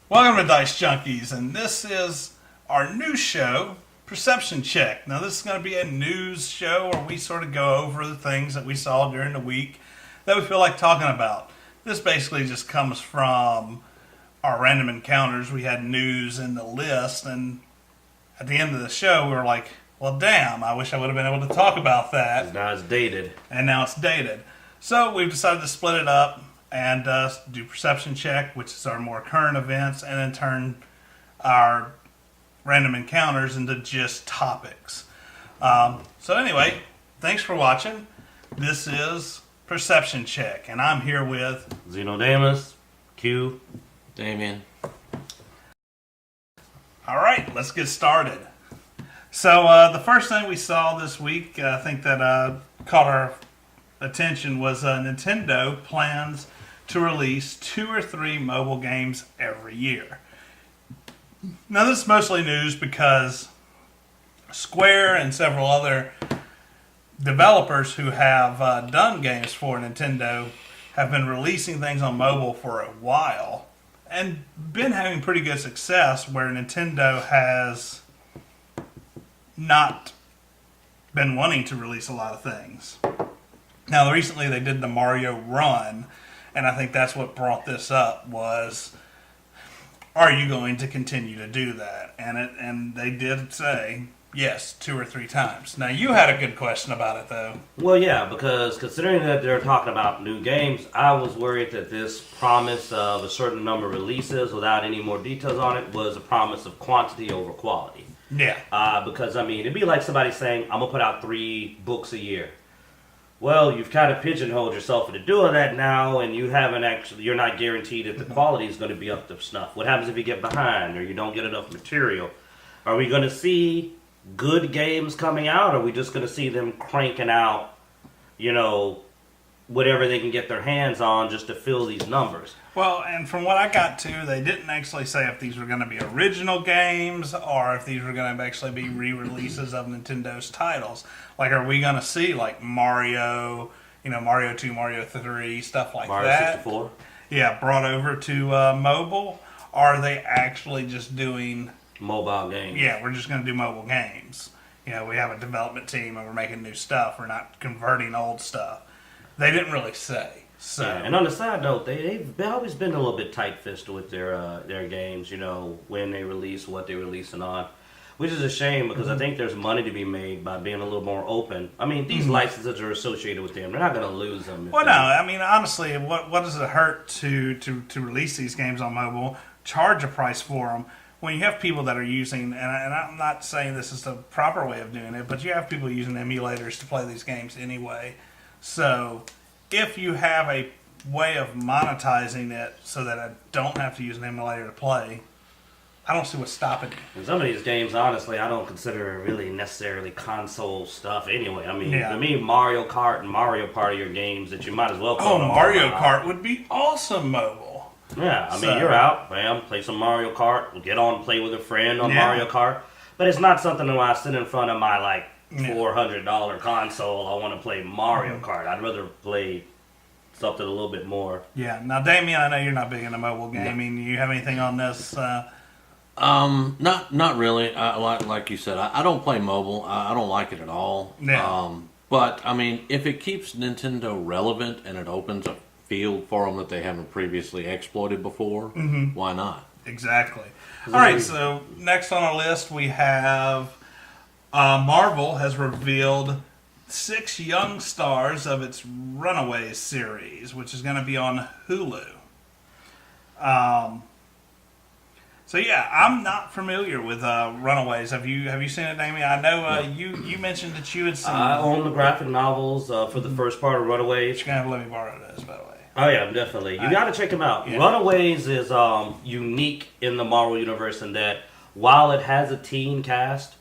Welcome to Dicejunkies, and this is our new show, Perception Check. Now, this is going to be a news show where we sort of go over the things that we saw during the week that we feel like talking about. This basically just comes from our random encounters. We had news in the list, and at the end of the show, we were like, well, damn, I wish I would have been able to talk about that. Now it's dated. And now it's dated. So we've decided to split it up and do Perception Check, which is our more current events, and then turn our random encounters into just topics. So anyway, thanks for watching. This is Perception Check, and I'm here with Xenodamus, Q, Damien. All right, let's get started. So the first thing we saw this week, I think that caught our attention, was Nintendo plans to release 2 or 3 mobile games every year. Now, this is mostly news because Square and several other developers who have done games for Nintendo have been releasing things on mobile for a while and been having pretty good success, where Nintendo has not been wanting to release a lot of things. Now, recently they did the Mario Run, and I think that's what brought this up, was, are you going to continue to do that? And they did say yes 2 or 3 times. Now, you had a good question about it, though. Well, yeah, because considering that they're talking about new games, I was worried that this promise of a certain number of releases without any more details on it was a promise of quantity over quality. Yeah. Because, I mean, it'd be like somebody saying, I'm going to put out 3 books a year. Well, you've kind of pigeonholed yourself into doing that now, and you're not guaranteed that the quality is going to be up to snuff. What happens if you get behind or you don't get enough material? Are we going to see good games coming out, or are we just going to see them cranking out, whatever they can get their hands on just to fill these numbers? Well, and from what I got to, they didn't actually say if these were going to be original games or if these were going to actually be re-releases of Nintendo's titles. Like, are we going to see, like, Mario, Mario 2, Mario 3, stuff like Mario that? 64? Yeah, brought over to mobile? Or are they actually just doing Mobile games. Yeah, we're just going to do mobile games. We have a development team and we're making new stuff. We're not converting old stuff. They didn't really say. So. Yeah, and on the side note, they've always been a little bit tight-fisted with their games, when they release, what they're releasing on. Which is a shame, because I think there's money to be made by being a little more open. I mean, these licenses are associated with them. They're not going to lose them. Well, no. I mean, honestly, what does it hurt to release these games on mobile, charge a price for them, when you have people that are using, and I'm not saying this is the proper way of doing it, but you have people using emulators to play these games anyway. So if you have a way of monetizing it so that I don't have to use an emulator to play, I don't see what's stopping it. And some of these games, honestly, I don't consider really necessarily console stuff anyway. I mean, to me, Mario Kart and Mario Party are games that you might as well call them Mario Kart would be awesome mobile. Yeah, I mean, you're out, bam, play some Mario Kart, get on and play with a friend on Mario Kart. But it's not something that when I sit in front of my, $400 console, I want to play Mario Kart. I'd rather play something a little bit more. Yeah. Now, Damien, I know you're not big into mobile gaming. Do you have anything on this? Not really. Like you said, I don't play mobile. I don't like it at all. Yeah. But I mean, if it keeps Nintendo relevant and it opens a field for them that they haven't previously exploited before, why not? Exactly. All right. So next on our list we have Marvel has revealed 6 young stars of its Runaways series, which is going to be on Hulu. So yeah, I'm not familiar with Runaways. Have you seen it, Damien? I know you mentioned that you had seen. I own the graphic novels for the first part of Runaways. You're gonna have to let me borrow those, by the way. Oh yeah, definitely. You got to check them out. Yeah. Runaways is unique in the Marvel universe in that while it has a teen cast,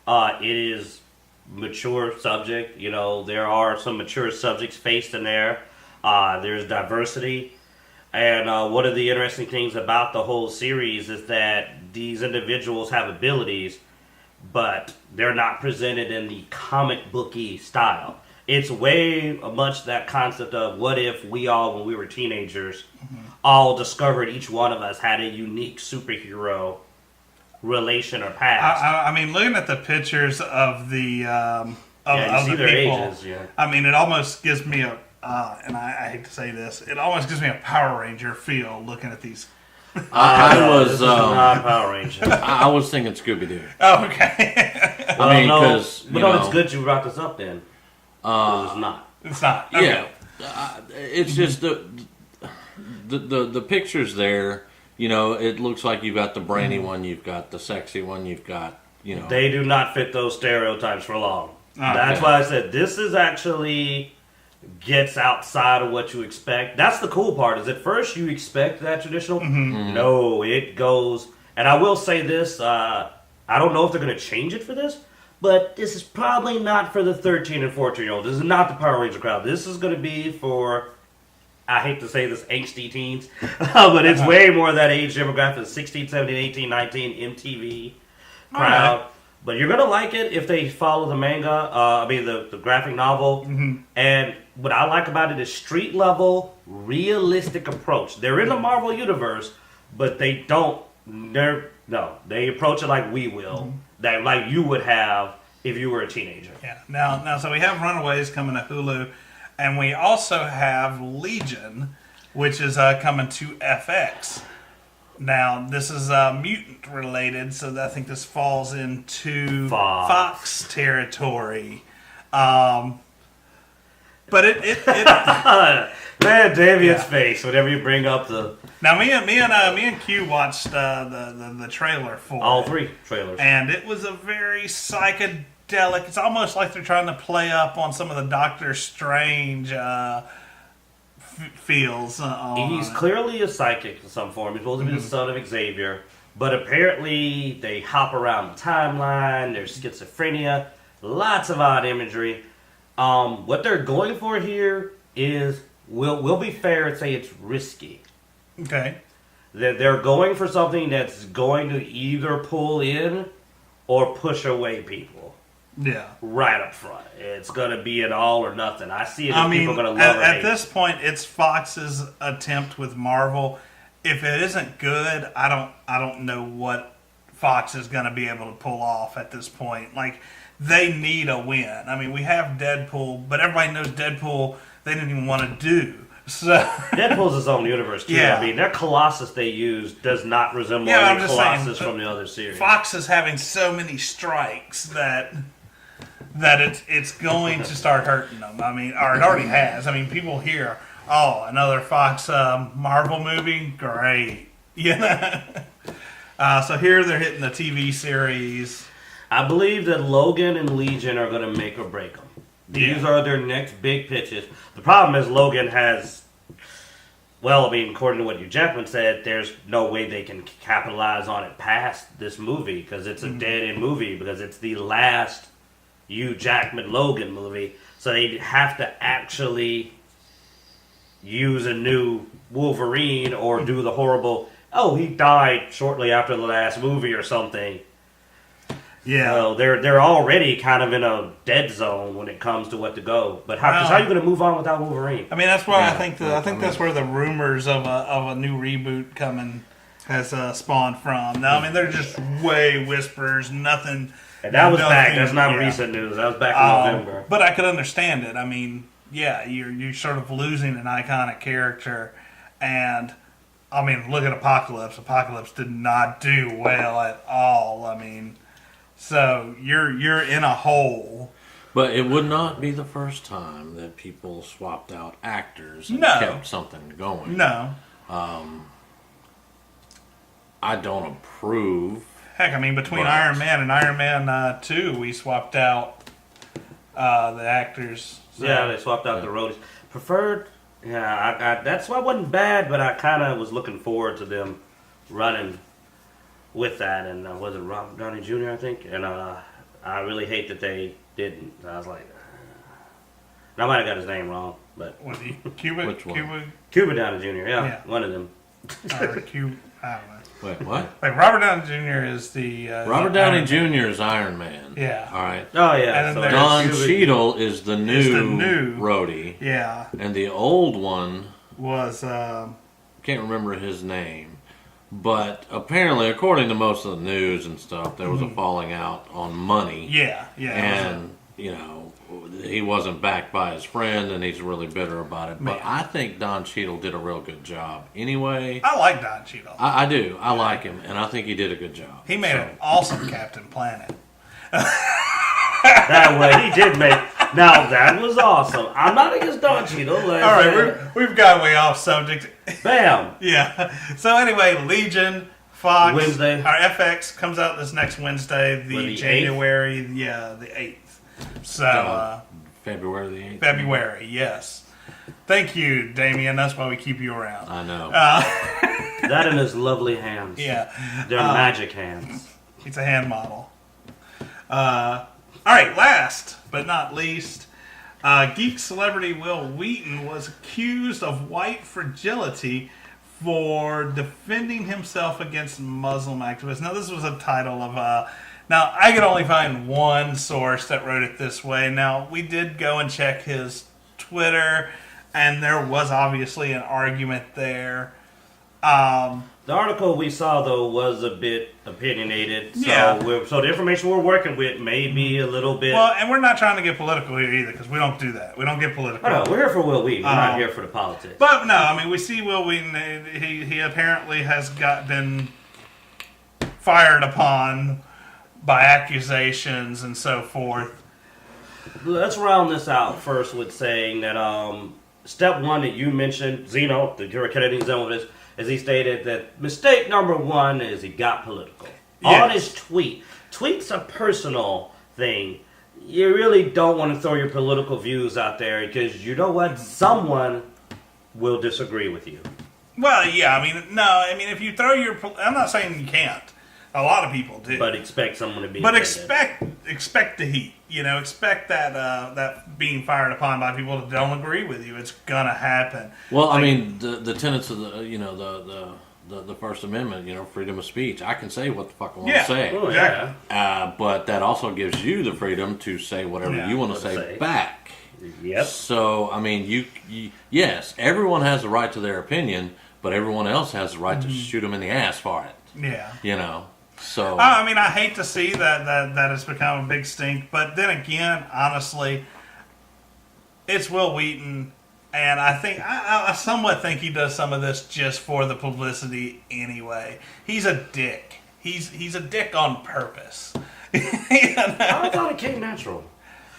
it is mature subject. There are some mature subjects faced in there. There's diversity. And one of the interesting things about the whole series is that these individuals have abilities, but they're not presented in the comic booky style. It's way much that concept of what if we all, when we were teenagers, all discovered each one of us had a unique superhero relation or past. I mean, looking at the pictures of the of You see the their people, ages, yeah. I mean, it almost gives me a and I hate to say this, it almost gives me a Power Ranger feel looking at these. I This was is not Power Ranger. I was thinking Scooby Doo. Oh, okay. I mean, because it's good you brought this up then. 'Cause it's not. It's not. Okay. Yeah, it's just the pictures there. You know, it looks like you've got the brainy one, you've got the sexy one, you've got They do not fit those stereotypes for long. Okay. That's why I said this is actually gets outside of what you expect. That's the cool part. Is at first you expect that traditional. No, it goes. And I will say this. I don't know if they're going to change it for this, but this is probably not for the 13 and 14-year-olds. This is not the Power Ranger crowd. This is going to be for, I hate to say this, angsty teens, but it's way more that age demographic, 16, 17, 18, 19, MTV crowd. Right. But you're going to like it if they follow the manga, the graphic novel. And what I like about it is street level, realistic approach. They're in the Marvel universe, but they don't, they approach it like we will. That like you would have if you were a teenager. Yeah. Now, so we have Runaways coming to Hulu, and we also have Legion, which is coming to FX. Now, this is mutant related, so I think this falls into Fox territory. But it Man, Davian's face whenever you bring up the now me and Q watched the trailer for all it, 3 trailers, and it was a very psychedelic. It's almost like they're trying to play up on some of the Doctor Strange feels. He's clearly a psychic in some form. He's supposed to be the son of Xavier, but apparently they hop around the timeline. There's schizophrenia, lots of odd imagery. What they're going for here is, we'll be fair and say it's risky. Okay. They're going for something that's going to either pull in or push away people. Yeah. Right up front. It's going to be an all or nothing. I see it as people are going to love it. At this point, it's Fox's attempt with Marvel. If it isn't good, I don't know what Fox is going to be able to pull off at this point. Like, they need a win. I mean, we have Deadpool, but everybody knows Deadpool they didn't even want to do. So Deadpool's his own universe too. Yeah. I mean, their Colossus they use does not resemble any Colossus from the other series. Fox is having so many strikes that it's going to start hurting them. I mean, or it already has. I mean, people hear, oh, another Fox Marvel movie, great. So here they're hitting the TV series. I believe that Logan and Legion are going to make or break them. These are their next big pitches. The problem is Logan has, well, I mean, according to what Hugh Jackman said, there's no way they can capitalize on it past this movie because it's a dead-end movie because it's the last Hugh Jackman Logan movie. So they have to actually use a new Wolverine or do the horrible, he died shortly after the last movie or something. Yeah, well, they're already kind of in a dead zone when it comes to what to go. But how are you going to move on without Wolverine? I mean, that's why I think that's where the rumors of a new reboot coming has spawned from. Now, I mean, they're just way whispers, nothing. And that was back. That's not recent news. That was back in November. But I could understand it. I mean, yeah, you're sort of losing an iconic character, and I mean, look at Apocalypse. Apocalypse did not do well at all. I mean. So you're in a hole. But it would not be the first time that people swapped out actors and kept something going. No. I don't approve. Heck, I mean, between Iron Man and Iron Man 2, we swapped out the actors. So. Yeah, they swapped out the roadies. Preferred, that's why it wasn't bad, but I kind of was looking forward to them running with that, and was it Robert Downey Jr., I think? And I really hate that they didn't. I was like, I might have got his name wrong, but Was he Cuba? Which one? Cuba? Cuba Downey Jr., yeah, one of them. Or Cuba. I don't know. Wait, what? Like Robert Downey Jr. is the Robert Downey Jr. is Iron Man. Yeah. All right. Oh yeah. And So then Don Cheadle is the new Rhodey. Yeah. And the old one Was can't remember his name, but apparently, according to most of the news and stuff, there was a falling out on money. yeah. And he wasn't backed by his friend, and he's really bitter about it. But I think Don Cheadle did a real good job. Anyway, I like Don Cheadle. I do. I like him, and I think he did a good job. He made an awesome Captain Planet. that way he did make. Now that was awesome. I'm not against Don Cheadle. All right, we've got way off subject. Bam. Yeah. So anyway, Legion, Fox, Wednesday. Our FX comes out this next Wednesday, the January, 8th? Yeah, the 8th. So February the 8th. February, yes. Thank you, Damien. That's why we keep you around. I know. That in his lovely hands. Yeah. They're magic hands. It's a hand model. All right, last but not least, geek celebrity Wil Wheaton was accused of white fragility for defending himself against Muslim activists. Now, this was a title of now, I could only find one source that wrote it this way. Now, we did go and check his Twitter, and there was obviously an argument there. The article we saw, though, was a bit opinionated. So, Yeah. so the information we're working with may be a little bit... Well, and we're not trying to get political here either, because we don't do that. We don't get political. Oh, no, we're here for Wil Wheaton. We're not here for the politics. But no, I mean, we see Wil Wheaton. He apparently has been fired upon by accusations and so forth. Let's round this out first with saying that step one that you mentioned, Zeno, the Kennedy Zeno, of this, as he stated that mistake number one is he got political. Yes. On his tweet. Tweet's a personal thing. You really don't want to throw your political views out there because you know what? Someone will disagree with you. Well, yeah, if you throw your... I'm not saying you can't. A lot of people do. But expect someone to be But offended. expect the heat. Expect that being fired upon by people that don't agree with you. It's gonna happen. Well, the tenets of the First Amendment, freedom of speech. I can say what the fuck I want to say. Oh, yeah. But that also gives you the freedom to say whatever you want to say back. Yep. So, you yes, everyone has the right to their opinion, but everyone else has the right to shoot them in the ass for it. Yeah. So I hate to see that it's become a big stink, but then again, honestly, it's Wil Wheaton, and I somewhat think he does some of this just for the publicity anyway. He's a dick. He's a dick on purpose. I thought it came natural.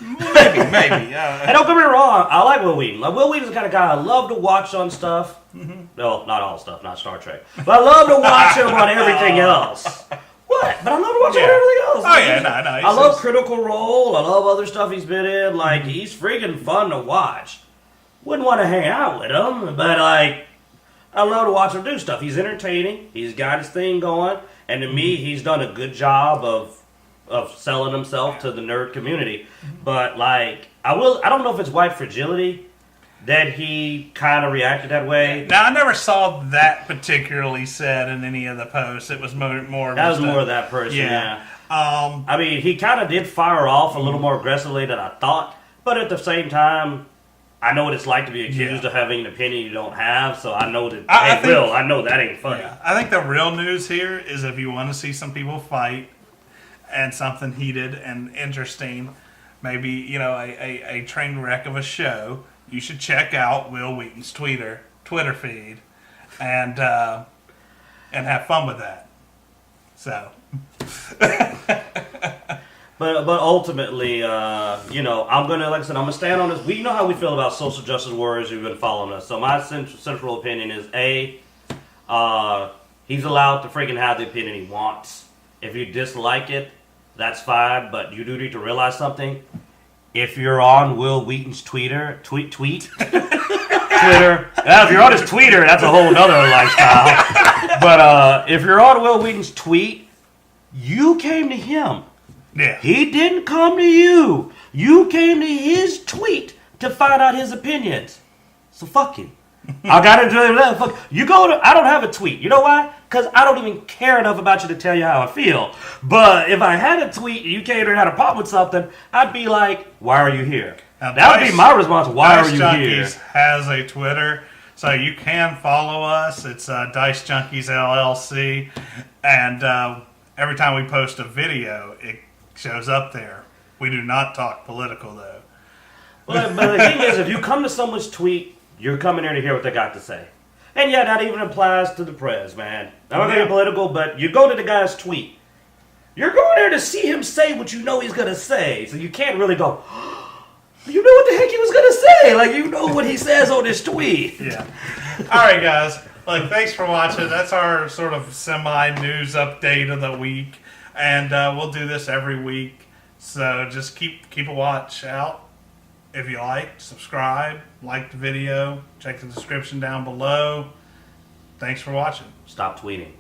Maybe. And don't get me wrong, I like Wil Wheaton. Wil Wheaton's the kind of guy I love to watch on stuff. No, not all stuff, not Star Trek. But I love to watch him on everything else. What? But I love to watch him on everything else. Oh, yeah, no. I love Critical Role. I love other stuff he's been in. He's freaking fun to watch. Wouldn't want to hang out with him, but, I love to watch him do stuff. He's entertaining. He's got his thing going. And to me, he's done a good job of selling himself to the nerd community. But, I don't know if it's white fragility that he kind of reacted that way. Now, I never saw that particularly said in any of the posts. It was more that was more of that person, yeah. He kind of did fire off a little more aggressively than I thought, but at the same time, I know what it's like to be accused of having an opinion you don't have, so I know that, I know that ain't funny. Yeah, I think the real news here is if you want to see some people fight and something heated and interesting, maybe, a train wreck of a show, you should check out Wil Wheaton's Twitter feed and have fun with that. So, but ultimately, I'm gonna stand on this. We know how we feel about social justice warriors who've been following us. So my central opinion is he's allowed to freaking have the opinion he wants. If you dislike it, that's fine. But you do need to realize something. If you're on Wil Wheaton's Twitter, Twitter. If you're on his Twitter, that's a whole nother lifestyle. But if you're on Wil Wheaton's tweet, you came to him. yeah. He didn't come to you. You came to his tweet to find out his opinions. So fuck you. I got to do that. Fuck. You go to. I don't have a tweet. You know why? because I don't even care enough about you to tell you how I feel. But if I had a tweet and you came and had a problem with something, I'd be like, why are you here? Now, that would be my response. Why are you here? Dicejunkies has a Twitter, so you can follow us. It's Dicejunkies LLC, and every time we post a video, it shows up there. We do not talk political, though. But the thing is, if you come to someone's tweet, you're coming there to hear what they got to say. And yeah, that even applies to the press, man. I don't think it's political, but you go to the guy's tweet. You're going there to see him say what you know he's going to say. So you can't really go, you know what the heck he was going to say. Like, you know what he says on this tweet. Yeah. All right, guys. Look, thanks for watching. That's our sort of semi-news update of the week. And we'll do this every week. So just keep a watch out. If you subscribe, like the video, check the description down below. Thanks for watching. Stop tweeting.